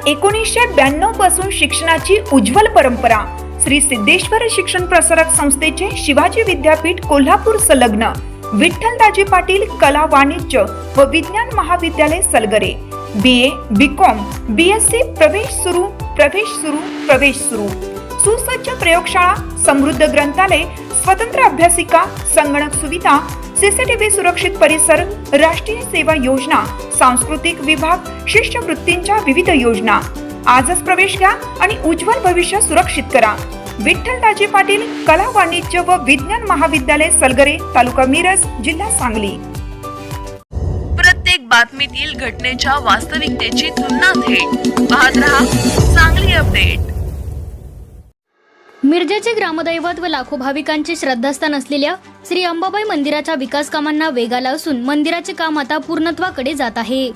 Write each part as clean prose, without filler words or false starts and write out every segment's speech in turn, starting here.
1992 पासून शिक्षणाची उज्ज्वल परंपरा श्री सिद्धेश्वर शिक्षण प्रसारक संस्थेचे शिवाजी विद्यापीठ कोल्हापूर संलग्न विठ्ठलदाजी पाटील कला वाणिज्य व विज्ञान महाविद्यालय सलगरे BA BCom BSc प्रवेश सुरू सुसज्ज प्रयोगशाळा समृद्ध ग्रंथालय स्वतंत्र अभ्यासिका संगणक सुविधा CCTV सुरक्षित परिसर राष्ट्रीय सेवा योजना सांस्कृतिक विभाग शिष्यवृत्तींच्या विविध योजना आजच प्रवेश घ्या आणि उज्ज्वल भविष्य सुरक्षित करा। विठ्ठलदाजी पाटील कला वाणिज्य व विज्ञान महाविद्यालय सलगरे तालुका मिरज जिल्हा सांगली। प्रत्येक बातमीतील घटनेच्या वास्तविकतेची तुलना थेट पाहत रहा सांगली अपडेट। मिरजेचे ग्रामदैवत व लाखो भाविकांचे श्रद्धास्थान असलेल्या श्री अंबाबाई मंदिराच्या विकास कामांना वेग आला असून मंदिराचे काम आता पूर्णत्वाकडे जात आहे।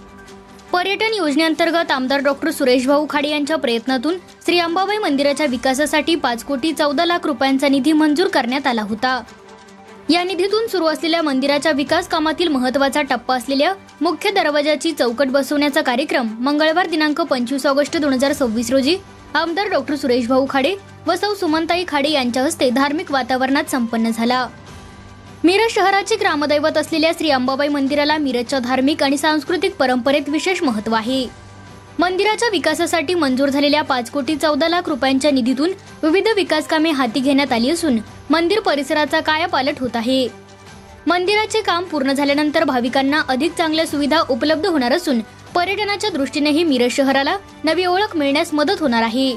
पर्यटन योजनेअंतर्गत आमदार डॉक्टर सुरेश भाऊ खाडे यांच्या प्रयत्नातून श्री अंबाबाई मंदिराच्या विकासासाठी 5,14,00,000 रुपयांचा निधी मंजूर करण्यात आला होता। या निधीतून सुरू असलेल्या मंदिराच्या विकास कामातील महत्त्वाचा टप्पा असलेल्या मुख्य दरवाजाची चौकट बसवण्याचा कार्यक्रम मंगळवार दिनांक 25 ऑगस्ट 2026 रोजी आमदार डॉक्टर सुरेश भाऊ खाडे व सौ सुमनताई खाडे यांच्या हस्ते धार्मिक वातावरणात संपन्न झाला। मिरज शहराचे ग्रामदैवत असलेल्या श्री अंबाबाई मंदिराला मिरजच्या धार्मिक आणि सांस्कृतिक परंपरेत विशेष महत्त्व आहे। मंदिराच्या विकासासाठी मंजूर झालेल्या 5,14,00,000 रुपयांच्या निधीतून विविध विकास कामे हाती घेण्यात आली असून मंदिर परिसराचा कायापालट होत आहे। मंदिराचे काम पूर्ण झाल्यानंतर भाविकांना अधिक चांगल्या सुविधा उपलब्ध होणार असून पर्यटनाच्या दृष्टीनेही मिरज शहराला नवी ओळख मिळण्यास मदत होणार आहे।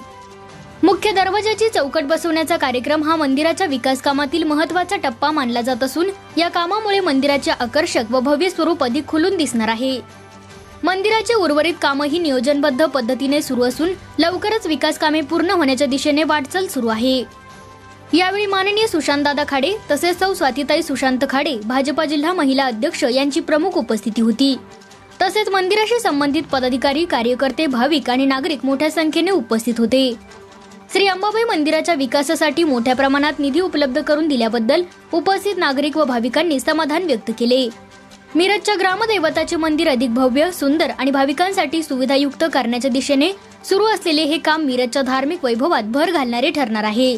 मुख्य दरवाजाची चौकट बसवण्याचा कार्यक्रम हा मंदिराच्या विकास कामातील महत्त्वाचा टप्पा मानला जात असून या कामामुळे मंदिराचे आकर्षक व भव्य स्वरूप अधिक खुलून दिसणार आहे। मंदिराचे उर्वरित कामही नियोजनबद्ध पद्धतीने सुरू असून लवकरच विकास कामे पूर्ण होण्याच्या दिशेने वाटचाल सुरू आहे। यावेळी माननीय सुशांतदादा खाडे तसेच सौ स्वातीताई सुशांत खाडे भाजपा जिल्हा महिला अध्यक्ष यांची प्रमुख उपस्थिती होती। तसेच मंदिराशी संबंधित पदाधिकारी कार्यकर्ते भाविक आणि नागरिक मोठ्या संख्येने उपस्थित होते। श्री अंबाबाई मंदिराच्या विकासासाठी मोठ्या प्रमाणात निधी उपलब्ध करून दिल्याबद्दल उपस्थित नागरिक व भाविकांनी समाधान व्यक्त केले। मिरजच्या ग्रामदैवताचे मंदिर अधिक भव्य सुंदर आणि भाविकांसाठी सुविधायुक्त करण्याच्या दिशेने सुरू असलेले हे काम मिरजच्या धार्मिक वैभवात भर घालणारे ठरणार आहे।